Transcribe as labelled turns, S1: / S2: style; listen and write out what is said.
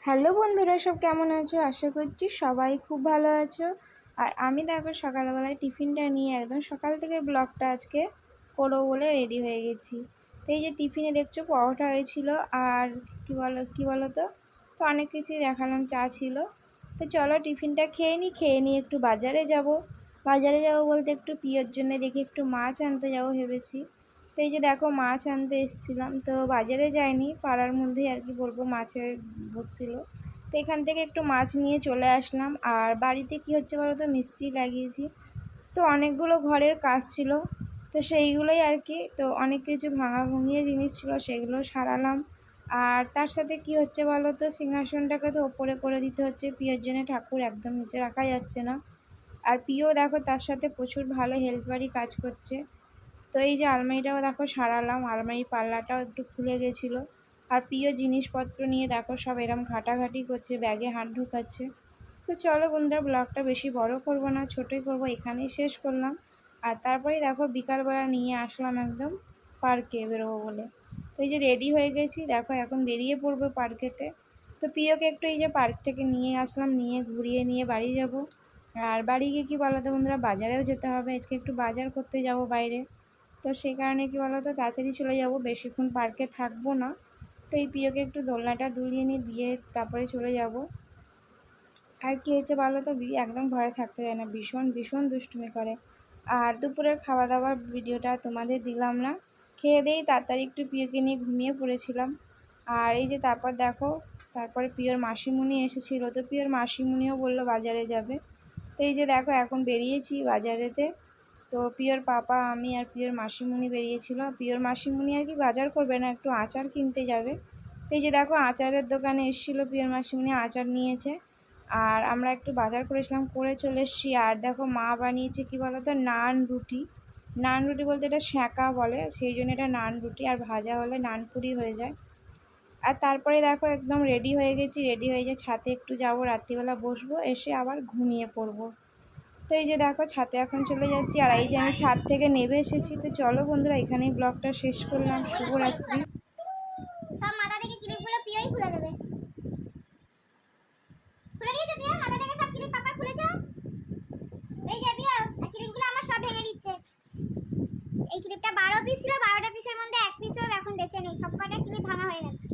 S1: Hello বন্ধুরা, সব কেমন আছো? আশা করছি সবাই খুব ভালো আছো। আর আমি দেখো সকালবেলায় টিফিনটা নিয়ে একদম সকাল থেকে ব্লগটা আজকে করবো বলে রেডি হয়ে গেছি। তো এই যে টিফিনে দেখছো পরোটা হয়েছিল, আর কি বলো তো অনেক কিছুই দেখালাম, চা ছিল। তো চলো টিফিনটা খেয়ে নিয়ে একটু বাজারে যাব বলতে একটু পিওর জন্য দেখি একটু মাছ আনতে যাবো ভেবেছি। তো এই যে দেখো মাছ আনতে এসেছিলাম, তো বাজারে যাইনি, পাড়ার মধ্যেই আর কি বলবো মাছের বসছিল। তো এখান থেকে একটু মাছ নিয়ে চলে আসলাম। আর বাড়িতে কি হচ্ছে বলো তো, মিস্ত্রি লাগিয়েছি, তো অনেকগুলো ঘরের কাজ ছিল, তো সেইগুলোই আর কি। তো অনেক কিছু ভাঙিয়ে জিনিস ছিল, সেগুলো সারালাম। আর তার সাথে কি হচ্ছে বলো তো, সিংহাসনটাকে তো ওপরে করে দিতে হচ্ছে, পিওর জন্য ঠাকুর একদম নিচে রাখা যাচ্ছে না। আর পিও দেখো তার সাথে প্রচুর ভালো হেল্পারই কাজ করছে। তো এই যে আলমারিটাও দেখো সারালাম, আলমারির পাল্লাটাও একটু খুলে গেছিলো। আর প্রিয় জিনিসপত্র নিয়ে দেখো সব এরম ঘাটাঘাটি করছে, ব্যাগে হাত ঢুকাচ্ছে। তো চলো বন্ধুরা, ব্লগটা বেশি বড় করব না, ছোটোই করব, এখানেই শেষ করলাম। আর তারপরে দেখো বিকালবেলা নিয়ে আসলাম একদম পার্কে বেরোবো বলে। তো এই যে রেডি হয়ে গেছি, দেখো এখন বেরিয়ে পড়বো পার্কেতে। তো প্রিয়কে একটু এই যে পার্ক থেকে নিয়ে আসলাম, নিয়ে ঘুরিয়ে নিয়ে বাড়ি যাব। আর বাড়ি গিয়ে কী বলো তো বন্ধুরা, বাজারেও যেতে হবে, আজকে একটু বাজার করতে যাব বাইরে। তো সেই কারণে কী বলো তো, তাড়াতাড়ি চলে যাব, বেশিক্ষণ পার্কে থাকবো না। তো এই প্রিয়কে একটু দোলনাটা দুলিয়ে নিয়ে দিয়ে তারপরে চলে যাব। আর কী হয়েছে বলো তো, একদম ঘরে থাকতে চায় না, ভীষণ ভীষণ দুষ্টুমি করে। আর দুপুরের খাওয়া দাওয়ার ভিডিওটা তোমাদের দিলাম না, খেয়ে দেই তাড়াতাড়ি একটু প্রিয়কে নিয়ে ঘুমিয়ে পড়েছিলাম। আর এই যে তারপর দেখো, তারপরে প্রিয়র মাসিমণি এসেছিলো, তো প্রিয়র মাসিমণিও বললো বাজারে যাবে। তো এই যে দেখো এখন বেরিয়েছি বাজারেতে। তো প্রিয়র পাপা, আমি আর প্রিয়র মাসিমণি বেরিয়েছিল। প্রিয়র মাসিমণি আর কি বাজার করবে না, একটু আচার কিনতে যাবে। তো এই যে দেখো আচারের দোকানে এসেছিলো, প্রিয়র মাসিমণি আচার নিয়েছে। আর আমরা একটু বাজার করেছিলাম, করে চলে এসেছি। আর দেখো মা বানিয়েছে কি বলো তো, নান রুটি। নান রুটি বলতে এটা সেঁকা বলে, সেই জন্য এটা নান রুটি, আর ভাজা হলে নানপুরি হয়ে যায়। আর তারপরে দেখো একদম রেডি হয়ে গেছি, রেডি হয়ে যে ছাদে একটু যাব, রাত্রিবেলা বসবো, এসে আবার ঘুমিয়ে পড়বো। তো এই যে দেখো ছাদে এখন চলে যাচ্ছি, আর এই যে আমি ছাদ থেকে নেমে এসেছি। তো চলো বন্ধুরা, এখানেই ব্লগটা শেষ করলাম, শুভরাত্রি।
S2: সব মাথা থেকে ক্লিপগুলো পিওই খুলে দেবে। খুলে দিয়েছে পিয়া, মাথা থেকে সব ক্লিপ পাপা খুলেছো। এই যে পিয়া, ক্লিপগুলো আমার সব ভেঙে দিচ্ছে। এই ক্লিপটা 12 পিস ছিল, 12টা পিসের মধ্যে এক পিসও এখন বেঁচে নেই, সব কটা ক্লিপ ভাঙা হয়ে গেছে।